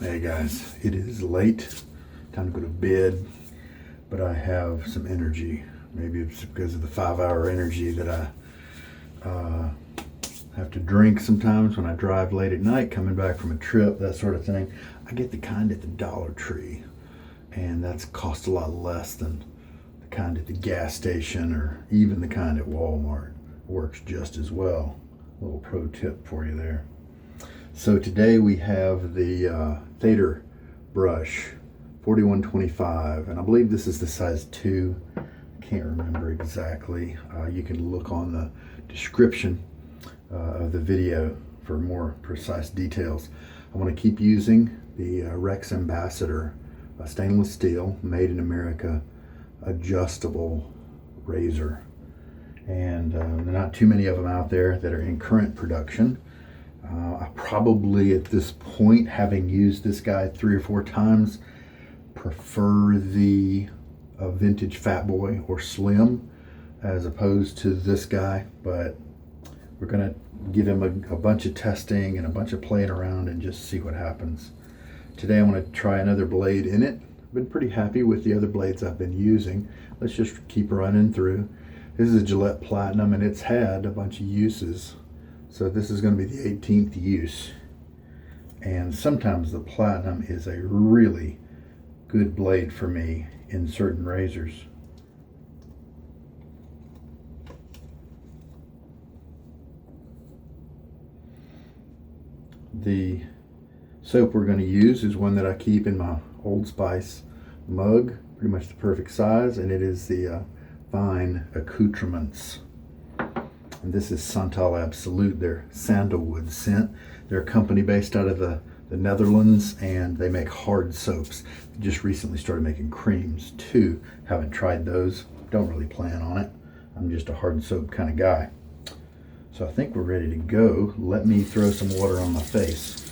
Hey guys, it is late, time to go to bed, but I have some energy. Maybe it's because of the 5-hour energy that I have to drink sometimes when I drive late at night, coming back from a trip, that sort of thing. I get the kind at the Dollar Tree, and that's cost a lot less than the kind at the gas station or even the kind at Walmart. Works just as well. A little pro tip for you there. So today we have the Lather brush, 4125, and I believe this is the size 2. I can't remember exactly. You can look on the description of the video for more precise details. I want to keep using the Rex Ambassador stainless steel, made in America, adjustable razor. And there are not too many of them out there that are in current production. I probably at this point, having used this guy 3 or 4 times, prefer the vintage Fat Boy or Slim as opposed to this guy, but we're gonna give him a bunch of testing and a bunch of playing around and just see what happens. Today I want to try another blade in it. I've been pretty happy with the other blades I've been using. Let's just keep running through. This is a Gillette Platinum and it's had a bunch of uses. So this is going to be the 18th use. And sometimes the Platinum is a really good blade for me in certain razors. The soap we're going to use is one that I keep in my Old Spice mug, pretty much the perfect size, and it is the fine Accoutrements. And this is Santal Absolut, their sandalwood scent. They're a company based out of the Netherlands, and they make hard soaps. They just recently started making creams too. Haven't tried those, don't really plan on it. I'm just a hard soap kind of guy. So I think we're ready to go. Let me throw some water on my face.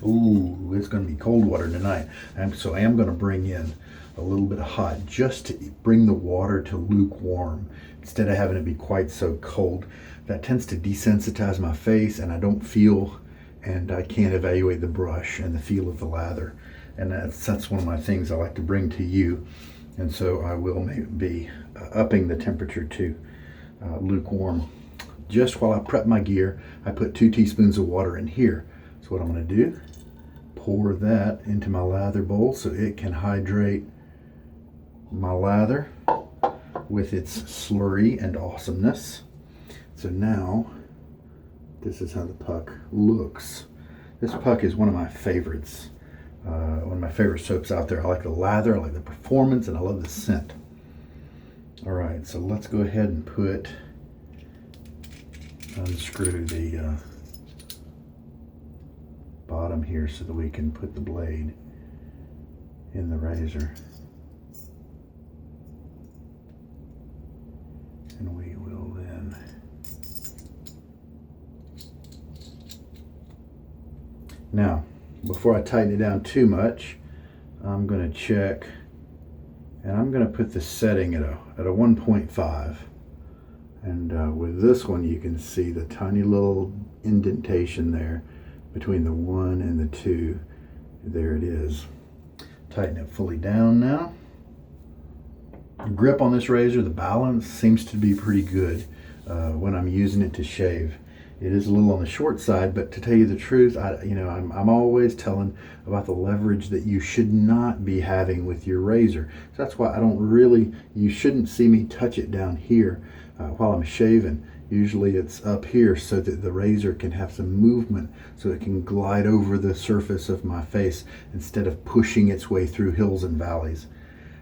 Ooh, it's going to be cold water tonight. So I am going to bring in a little bit of hot just to bring the water to lukewarm instead of having it be quite so cold. That tends to desensitize my face, and I don't feel, and I can't evaluate the brush and the feel of the lather. And that's one of my things I like to bring to you. And so I will be upping the temperature to lukewarm. Just while I prep my gear, I put 2 teaspoons of water in here. So what I'm going to do, pour that into my lather bowl so it can hydrate my lather with its slurry and awesomeness. So now, this is how the puck looks. This puck is one of my favorites. One of my favorite soaps out there. I like the lather, I like the performance, and I love the scent. All right, so let's go ahead and unscrew the bottom here so that we can put the blade in the razor. And we will then now, before I tighten it down too much, I'm going to check, and I'm going to put the setting at a 1.5. And with this one, you can see the tiny little indentation there between the 1 and the 2. There it is. Tighten it fully down now. The grip on this razor, the balance seems to be pretty good when I'm using it to shave. It is a little on the short side, but to tell you the truth, I'm always telling about the leverage that you should not be having with your razor. So that's why you shouldn't see me touch it down here while I'm shaving. Usually it's up here so that the razor can have some movement, so it can glide over the surface of my face instead of pushing its way through hills and valleys.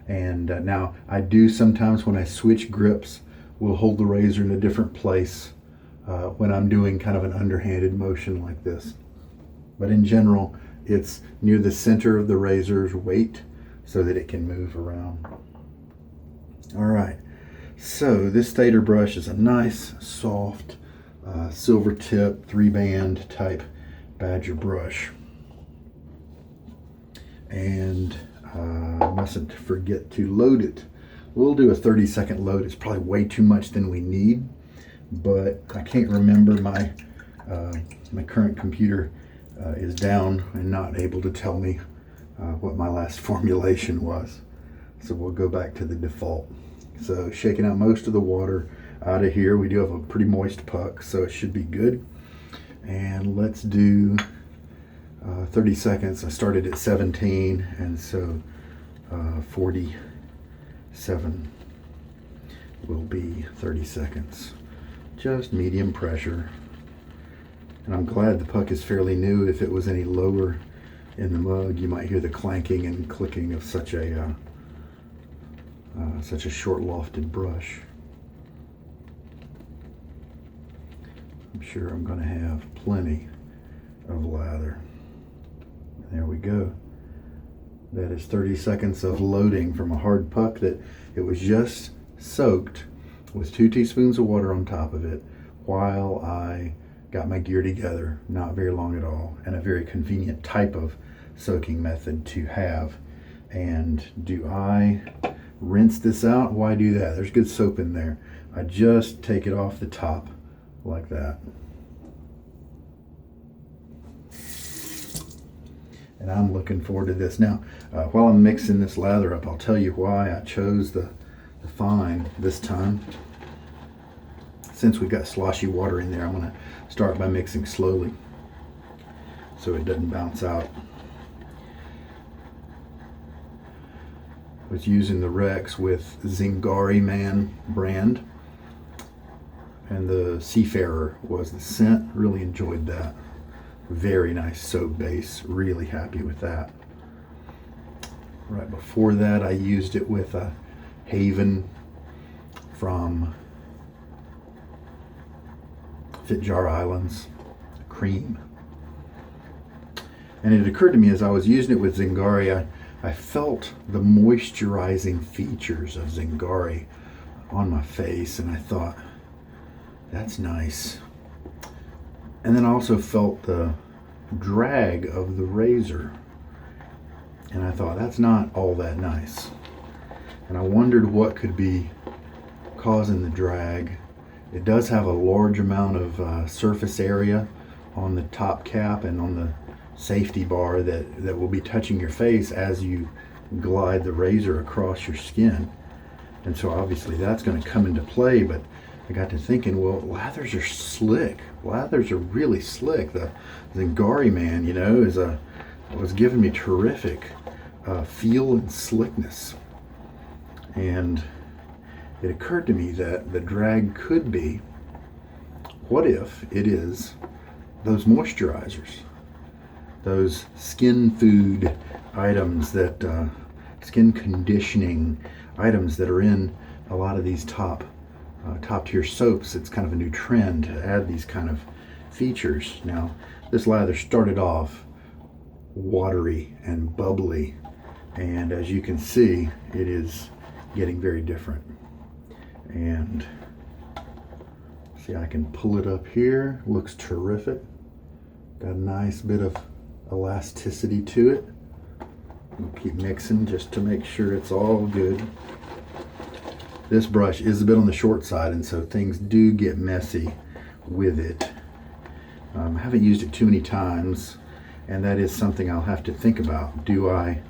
And now I do sometimes, when I switch grips, will hold the razor in a different place when I'm doing kind of an underhanded motion like this. But in general, it's near the center of the razor's weight so that it can move around. All right, so this Lather brush is a nice, soft, silver tip, 3-band type badger brush. And I mustn't forget to load it. We'll do a 30-second load. It's probably way too much than we need, but I can't remember my My current computer is down and not able to tell me what my last formulation was. So we'll go back to the default. So shaking out most of the water out of here. We do have a pretty moist puck, so it should be good. And let's do 30 seconds. I started at 17, and so 47 will be 30 seconds. Just medium pressure. And I'm glad the puck is fairly new. If it was any lower in the mug, you might hear the clanking and clicking of such a short lofted brush. I'm sure I'm going to have plenty of lather. There we go. That is 30 seconds of loading from a hard puck that it was just soaked with 2 teaspoons of water on top of it while I got my gear together. Not very long at all, and a very convenient type of soaking method to have. And do I rinse this out? Why do that? There's good soap in there. I just take it off the top like that. And I'm looking forward to this. Now, while I'm mixing this lather up, I'll tell you why I chose the fine this time. Since we've got sloshy water in there, I'm going to start by mixing slowly so it doesn't bounce out. I was using the Rex with Zingari Man brand, and the Seafarer was the scent. Really enjoyed that. Very nice soap base. Really happy with that. Right before that, I used it with a Haven from Fitjar Islands cream. And it occurred to me as I was using it with Zingari, I felt the moisturizing features of Zingari on my face, and I thought, that's nice. And then I also felt the drag of the razor, and I thought, that's not all that nice. And I wondered what could be causing the drag. It does have a large amount of surface area on the top cap and on the safety bar that will be touching your face as you glide the razor across your skin. And so obviously that's going to come into play, but I got to thinking, well, lathers are slick. Lathers are really slick. The Zingari Man, you know, was giving me terrific feel and slickness. And it occurred to me that the drag could be, what if it is those moisturizers, those skin food items, that skin conditioning items that are in a lot of these top tier soaps. It's kind of a new trend to add these kind of features. Now, this lather started off watery and bubbly, and as you can see, it is getting very different. And see, I can pull it up here. Looks terrific. Got a nice bit of elasticity to it. We'll keep mixing just to make sure it's all good. This brush is a bit on the short side, and so things do get messy with it. I haven't used it too many times, and that is something I'll have to think about. Do I,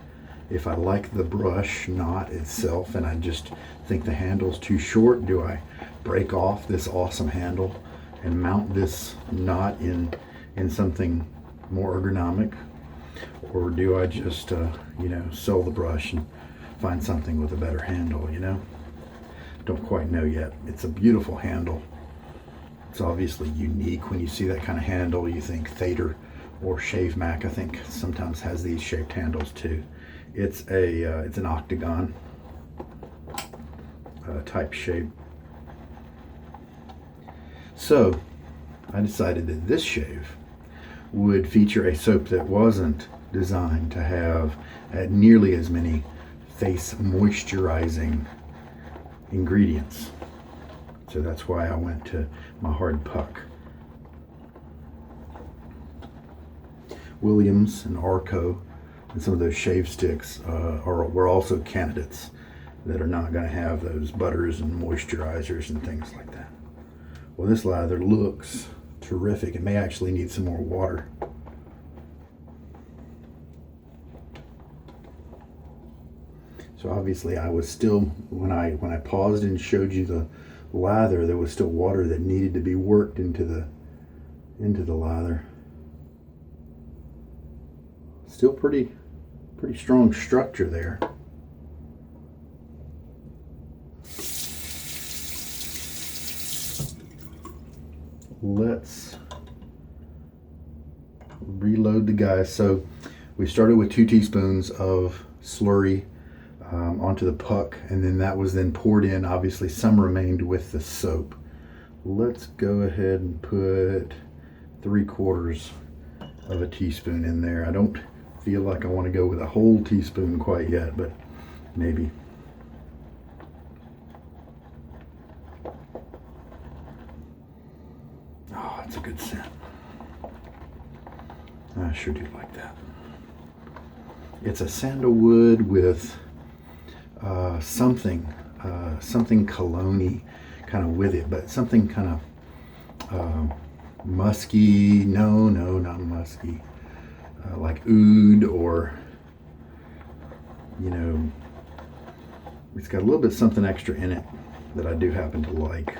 if I like the brush knot itself and I just think the handle's too short, do I break off this awesome handle and mount this knot in something more ergonomic? Or do I just, sell the brush and find something with a better handle, Don't quite know yet. It's a beautiful handle. It's obviously unique. When you see that kind of handle, you think Thader or Shave Mac, I think, sometimes has these shaped handles too. It's an octagon type shape. So I decided that this shave would feature a soap that wasn't designed to have nearly as many face moisturizing ingredients. So that's why I went to my hard puck. Williams and Arco and some of those shave sticks were also candidates that are not going to have those butters and moisturizers and things like that. Well, this lather looks terrific. It may actually need some more water. So obviously I was still, when I paused and showed you the lather, there was still water that needed to be worked into the lather. Still pretty strong structure there. Let's reload the guys. So we started with 2 teaspoons of slurry onto the puck, and then that was then poured in. Obviously some remained with the soap. Let's go ahead and put 3/4 of a teaspoon in there. I don't feel like I want to go with a whole teaspoon quite yet, but maybe. Oh, that's a good scent. I sure do like that. It's a sandalwood with something cologne-y kind of with it, but something kind of musky. No, not musky. Like oud, or, you know, it's got a little bit something extra in it that I do happen to like.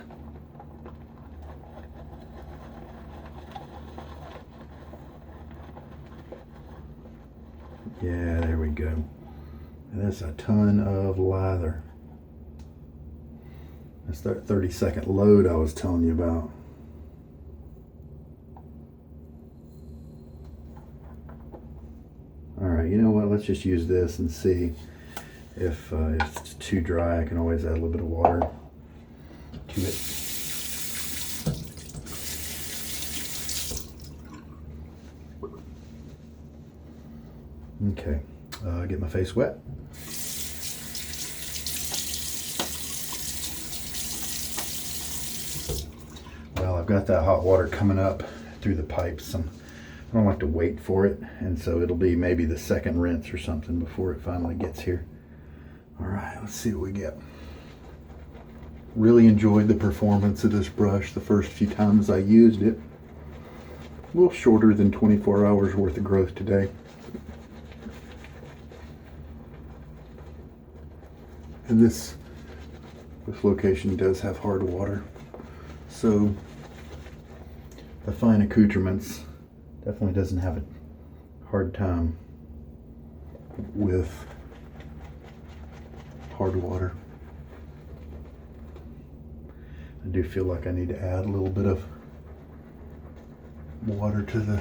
Yeah, there we go. And that's a ton of lather. That's that 30-second load I was telling you about. All right, you know what? Let's just use this and see if it's too dry. I can always add a little bit of water to it. Okay, get my face wet. Well, I've got that hot water coming up through the pipes. I don't like to wait for it, and so it'll be maybe the second rinse or something before it finally gets here. All right, let's see what we get. Really enjoyed the performance of this brush the first few times I used it. A little shorter than 24 hours worth of growth today. And this location does have hard water, so the fine accoutrements definitely doesn't have a hard time with hard water. I do feel like I need to add a little bit of water to the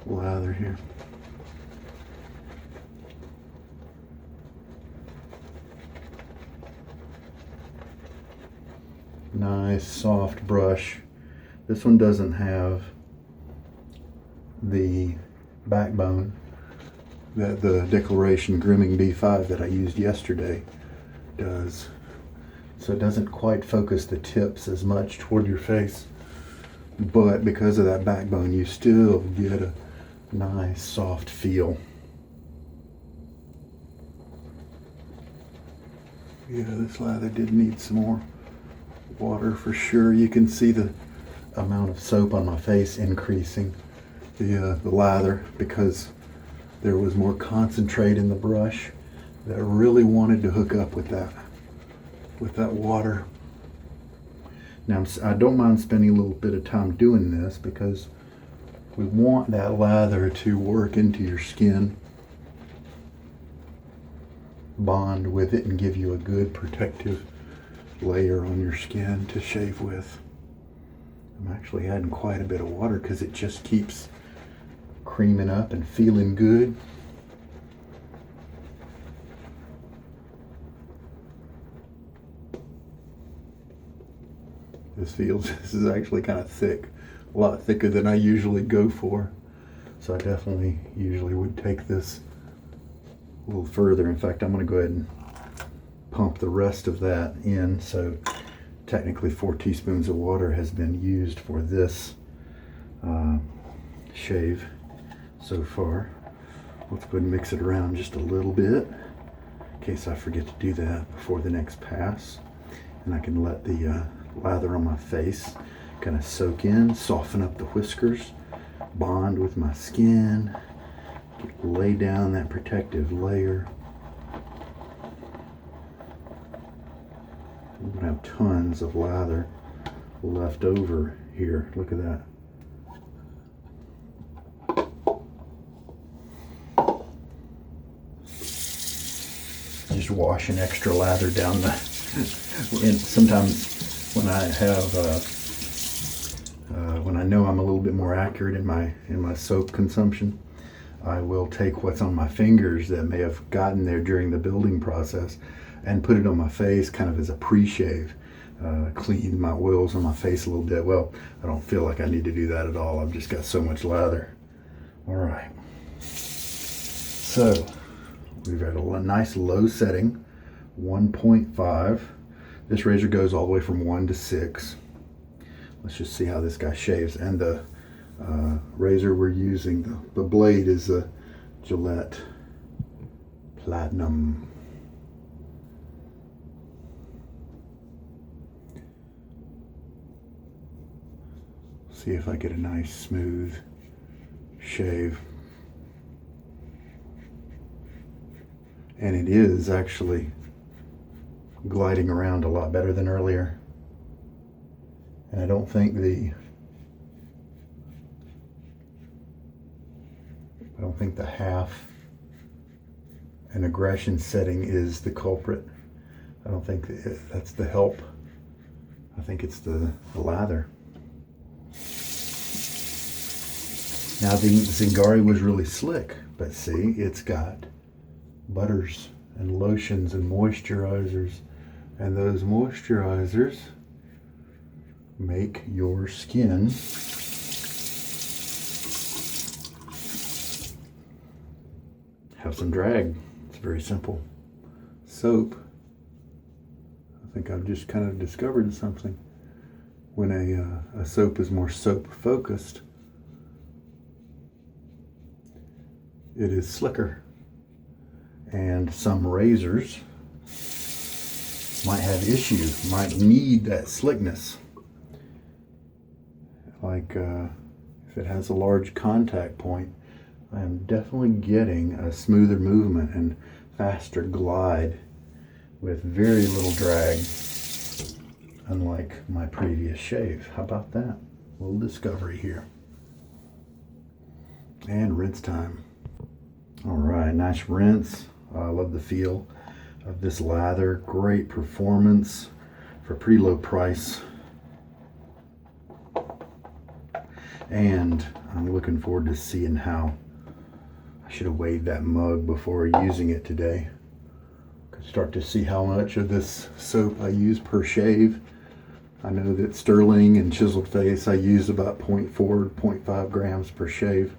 lather here. Nice soft brush. This one doesn't have the backbone that the Declaration Grooming B5 that I used yesterday does. So it doesn't quite focus the tips as much toward your face, but because of that backbone you still get a nice soft feel. Yeah, this lather did need some more water for sure. You can see the amount of soap on my face increasing the lather because there was more concentrate in the brush that really wanted to hook up with that water. Now I don't mind spending a little bit of time doing this because we want that lather to work into your skin, bond with it, and give you a good protective layer on your skin to shave with. I'm actually adding quite a bit of water because it just keeps creaming up and feeling good. This is actually kind of thick, a lot thicker than I usually go for. So I definitely usually would take this a little further. In fact, I'm going to go ahead and pump the rest of that in. So technically 4 teaspoons of water has been used for this shave so far. Let's go ahead and mix it around just a little bit in case I forget to do that before the next pass, and I can let the lather on my face kind of soak in, soften up the whiskers, bond with my skin, lay down that protective layer. I'm gonna have tons of lather left over here. Look at that. Just washing extra lather down the. And sometimes when I have, when I know I'm a little bit more accurate in my soap consumption, I will take what's on my fingers that may have gotten there during the building process and put it on my face, kind of as a pre-shave. Clean my oils on my face a little bit. Well, I don't feel like I need to do that at all. I've just got so much lather. All right. So we've got a nice low setting, 1.5. This razor goes all the way from 1 to 6. Let's just see how this guy shaves. And the razor we're using, the blade is a Gillette Platinum. See if I get a nice smooth shave. And it is actually gliding around a lot better than earlier. And I don't think the half and aggression setting is the culprit. I don't think that's the help. I think it's the lather. Now the Zingari was really slick, but see, it's got butters and lotions and moisturizers, and those moisturizers make your skin have some drag. It's very simple. Soap, I think I've just kind of discovered something. When a soap is more soap focused, it is slicker. And some razors might have issues, might need that slickness. Like if it has a large contact point, I am definitely getting a smoother movement and faster glide with very little drag, unlike my previous shave. How about that? A little discovery here. And rinse time. All right, nice rinse. I love the feel of this lather. Great performance for a pretty low price. And I'm looking forward to seeing how. I should have weighed that mug before using it today. Could start to see how much of this soap I use per shave. I know that Sterling and Chiseled Face I use about 0.4, 0.5 grams per shave.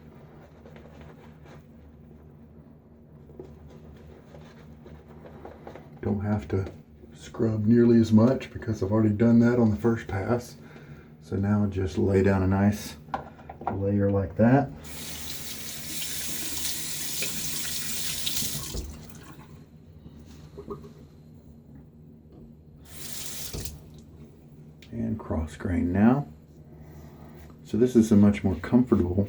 Don't have to scrub nearly as much because I've already done that on the first pass. So now just lay down a nice layer like that. And cross grain now. So this is a much more comfortable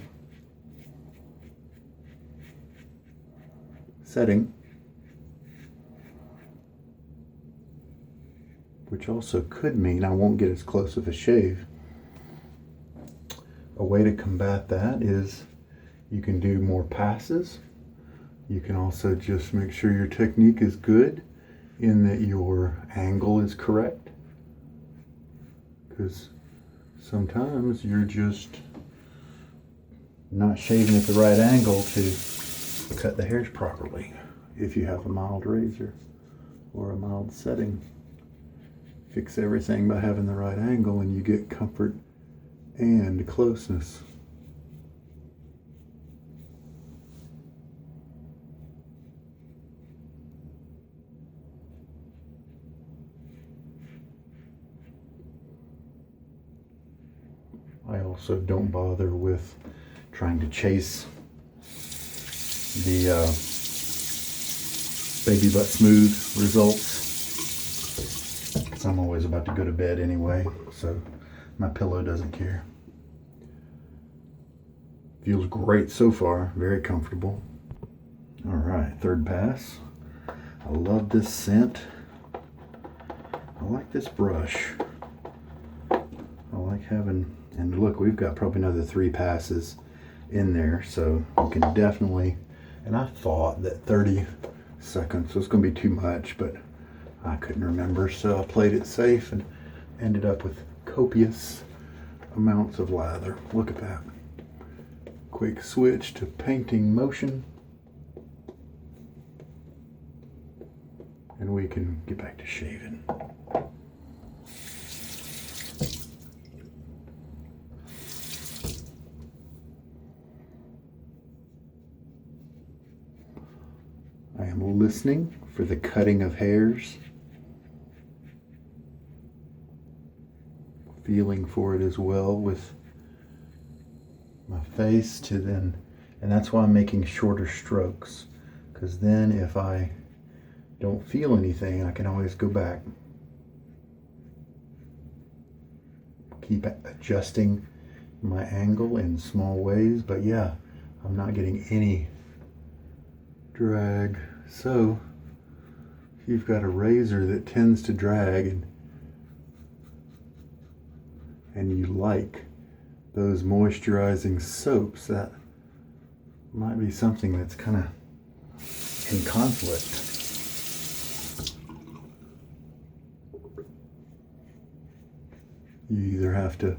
setting, which also could mean I won't get as close of a shave. A way to combat that is you can do more passes. You can also just make sure your technique is good in that your angle is correct. Because sometimes you're just not shaving at the right angle to cut the hairs properly if you have a mild razor or a mild setting. Fix everything by having the right angle and you get comfort and closeness. I also don't bother with trying to chase the baby butt smooth results, because I'm always about to go to bed anyway. So my pillow doesn't care. Feels great so far, very comfortable. All right, third pass. I love this scent. I like this brush. I like having, and look, we've got probably another 3 passes in there, so you can definitely, and I thought that 30 seconds was going to be too much, but I couldn't remember, so I played it safe and ended up with copious amounts of lather. Look at that. Quick switch to painting motion. And we can get back to shaving. I am listening for the cutting of hairs. Feeling for it as well with my face to then, and that's why I'm making shorter strokes, because then if I don't feel anything, I can always go back. Keep adjusting my angle in small ways, but yeah, I'm not getting any drag. So if you've got a razor that tends to drag and you like those moisturizing soaps, that might be something that's kind of in conflict. You either have to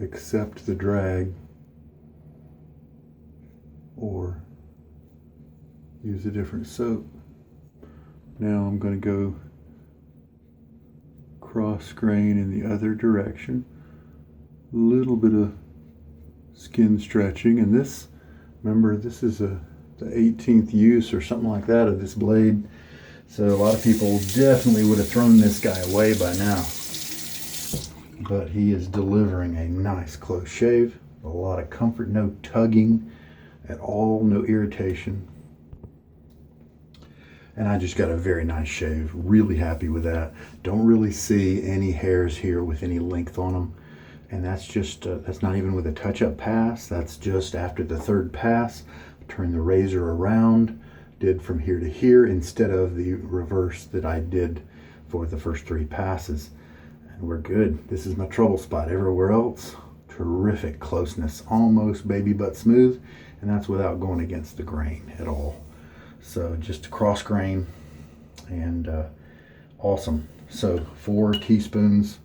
accept the drag or use a different soap. Now I'm going to go cross grain in the other direction. A little bit of skin stretching, and this, remember, this is the 18th use or something like that of this blade, so a lot of people definitely would have thrown this guy away by now, but he is delivering a nice close shave, a lot of comfort, no tugging at all, no irritation, and I just got a very nice shave. Really happy with that. Don't really see any hairs here with any length on them. And that's just, that's not even with a touch-up pass. That's just after the 3rd pass. Turn the razor around, did from here to here instead of the reverse that I did for the first 3 passes. And we're good. This is my trouble spot. Everywhere else, terrific closeness, almost baby butt smooth. And that's without going against the grain at all. So just cross grain and awesome. So 4 teaspoons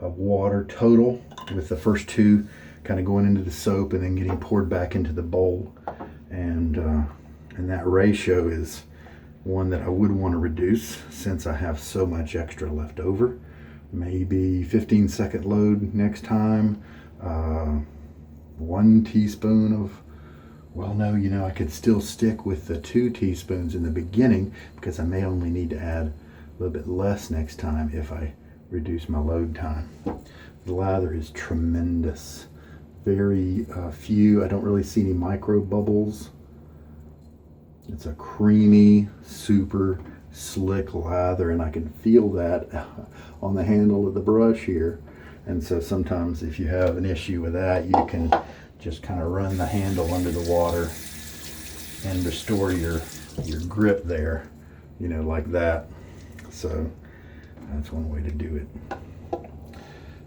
of water total, with the first 2 kind of going into the soap and then getting poured back into the bowl, and that ratio is one that I would want to reduce since I have so much extra left over. Maybe 15-second load next time. 1 teaspoon of, well, no, you know, I could still stick with the 2 teaspoons in the beginning because I may only need to add a little bit less next time if I reduce my load time. The lather is tremendous. Very few, I don't really see any micro bubbles. It's a creamy, super slick lather, and I can feel that on the handle of the brush here. And so sometimes if you have an issue with that, you can just kind of run the handle under the water and restore your grip there, you know, like that. So that's one way to do it.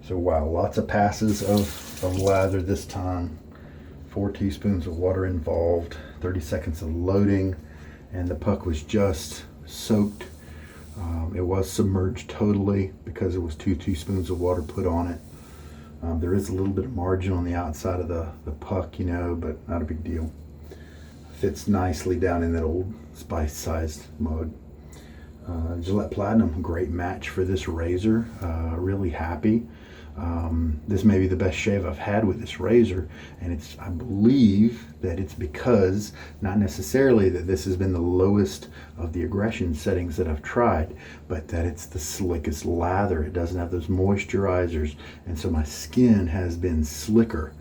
So wow, lots of passes of lather this time. 4 teaspoons of water involved, 30 seconds of loading, and the puck was just soaked. It was submerged totally because it was 2 teaspoons of water put on it. There is a little bit of margin on the outside of the puck, you know, but not a big deal. Fits nicely down in that old spice-sized mug. Gillette Platinum, great match for this razor. Really happy. This may be the best shave I've had with this razor, and it's, I believe that it's because, not necessarily that this has been the lowest of the aggression settings that I've tried, but that it's the slickest lather. It doesn't have those moisturizers, and so my skin has been slicker.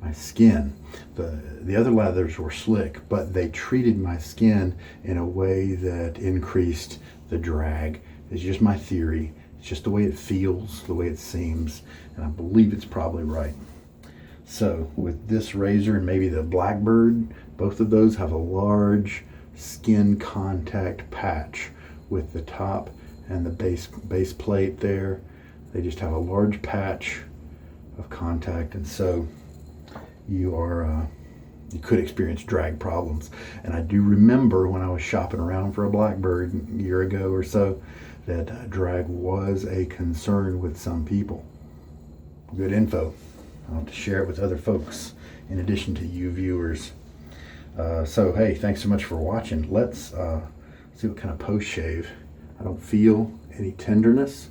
My skin, the other lathers were slick, but they treated my skin in a way that increased the drag. It's just my theory. It's It's just the way it feels, the way it seems, and I believe it's probably right. So with this razor and maybe the Blackbird, both of those have a large skin contact patch with the top and the base plate there. They just have a large patch of contact, and so you could experience drag problems. And I do remember when I was shopping around for a Blackbird a year ago or so that drag was a concern with some people. Good info. I'll have to share it with other folks in addition to you viewers. So hey, thanks so much for watching. Let's see what kind of post shave. I don't feel any tenderness.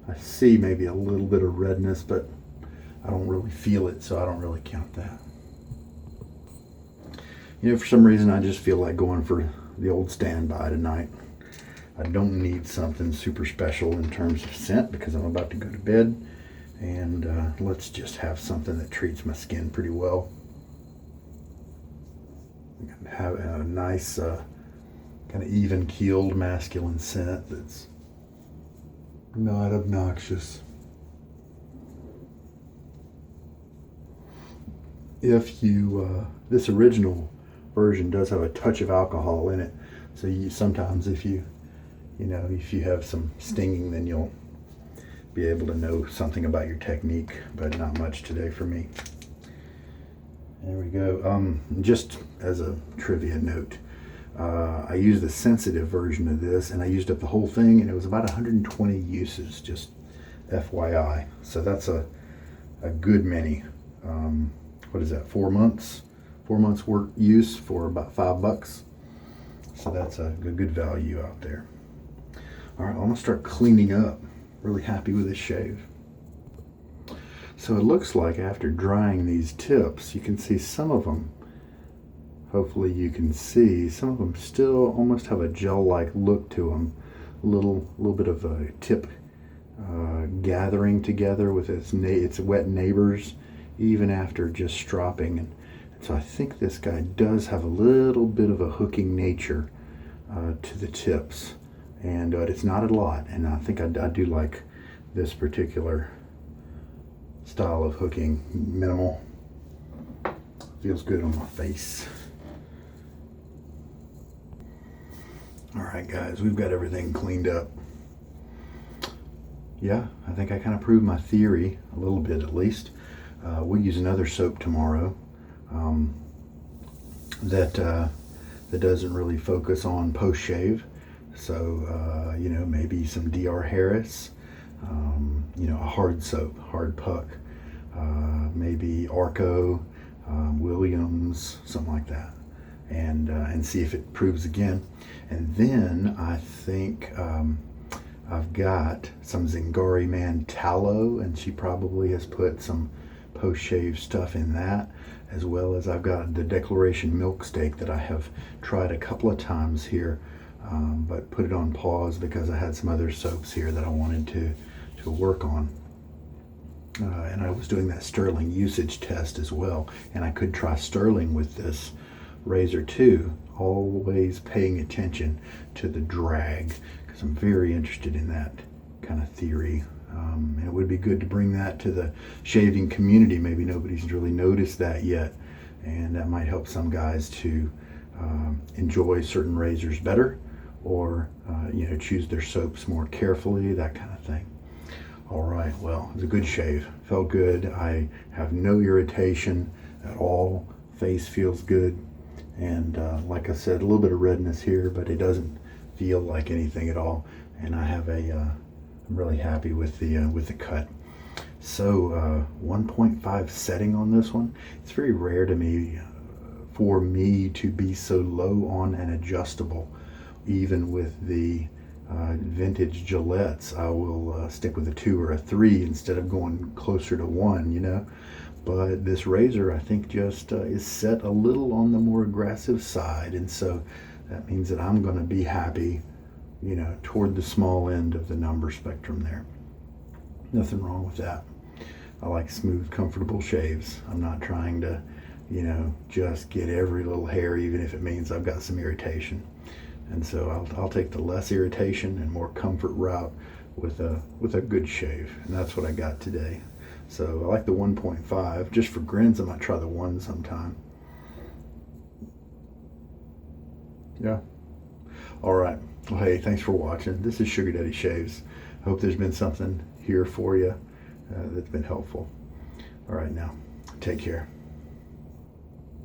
I see maybe a little bit of redness, but I don't really feel it, so I don't really count that. You know, for some reason I just feel like going for the old standby tonight. I don't need something super special in terms of scent because I'm about to go to bed, and let's just have something that treats my skin pretty well. Have a nice kind of even keeled masculine scent that's not obnoxious. If you this original version does have a touch of alcohol in it, so you sometimes if you have some stinging, then you'll be able to know something about your technique, but not much today for me. There we go. Just as a trivia note, I used the sensitive version of this, and I used up the whole thing, and it was about 120 uses, just FYI. So that's a good many. What is that, 4 months? 4 months work use for about $5. So that's a good value out there. All right, I'm gonna start cleaning up. Really happy with this shave. So it looks like after drying these tips, you can see some of them, hopefully you can see, some of them still almost have a gel-like look to them. A little bit of a tip gathering together with its wet neighbors, even after just stropping. And so I think this guy does have a little bit of a hooking nature to the tips, and it's not a lot, and I think I do like this particular style of hooking. Minimal, feels good on my face. All right guys, we've got everything cleaned up. Yeah, I think I kind of proved my theory a little bit at least. We'll use another soap tomorrow that doesn't really focus on post shave. So maybe some DR Harris, a hard soap, hard puck, maybe Arco, Williams, something like that, and see if it proves again. And then I think I've got some Zingari Man tallow, and she probably has put some post-shave stuff in that, as well as I've got the Declaration Milk Steak that I have tried a couple of times here, but put it on pause because I had some other soaps here that I wanted to work on. And I was doing that sterling usage test as well, and I could try sterling with this razor too, always paying attention to the drag, because I'm very interested in that kind of theory. And it would be good to bring that to the shaving community. Maybe nobody's really noticed that yet, and that might help some guys to enjoy certain razors better, or choose their soaps more carefully, that kind of thing. All right, well, it was a good shave. Felt good. I have no irritation at all. Face feels good. And like I said, a little bit of redness here, but it doesn't feel like anything at all. And I have I'm really happy with the cut. So 1.5 setting on this one. It's very rare to me for me to be so low on an adjustable. Even with the vintage Gillettes, I will stick with a 2 or a 3 instead of going closer to 1, But this razor, I think, just is set a little on the more aggressive side, and so that means that I'm going to be happy, toward the small end of the number spectrum there. Nothing wrong with that. I like smooth, comfortable shaves. I'm not trying to, just get every little hair, even if it means I've got some irritation. And so I'll take the less irritation and more comfort route with a good shave, and that's what I got today. So I like the 1.5. Just for grins, I might try the 1 sometime. Yeah. All right. Well, hey, thanks for watching. This is Sugar Daddy Shaves. I hope there's been something here for you that's been helpful. All right, now, take care.